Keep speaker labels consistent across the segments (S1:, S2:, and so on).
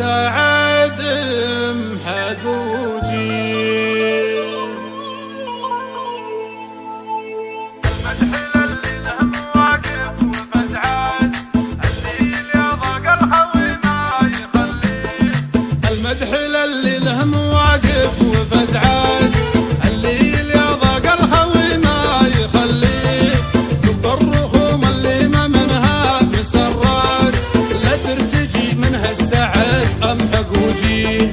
S1: سعد محقوجي. المدح للي له مواقف وفزعات، الليل يا ضاق الخوي ما يخليه، تبقى الرخوم اللي ما منها مسرات، لا ترتجي منها السعد امحق وجيه.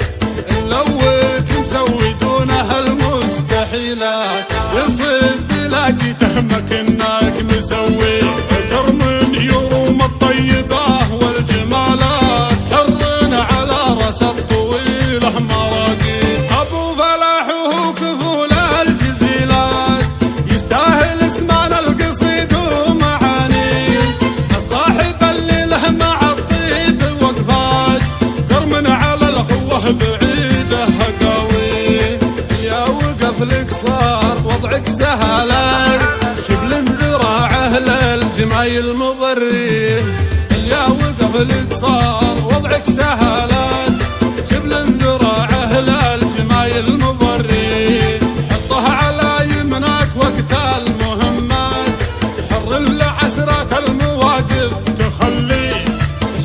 S1: نلوك مسوي دونها المستحيلات، يصد لاجي تهمك انك مسوي اكثر من يوم الطيبه والجمالات، حر على راس الطويله مراقي. ابو فلاح وهو كفول الجزيلات، يستاهل اسمان القصيد ومعانيه، الصاحب اللي له مع الطيب وقفات، كرم على الاخوه بعيده قوي. يا وقف لك صار وضعك سهلات، شبل ذراعه للجمايل مضريه. يا وقف لك صار وضعك سهلات، شبل ذراعه للجمايل مضريه. حطه على يمناك وقت المهمات، حر لعسرات المواقف تخليه،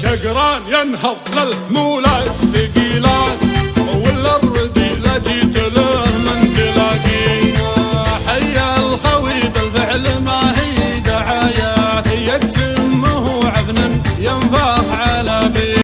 S1: شقران ينهض للمواقف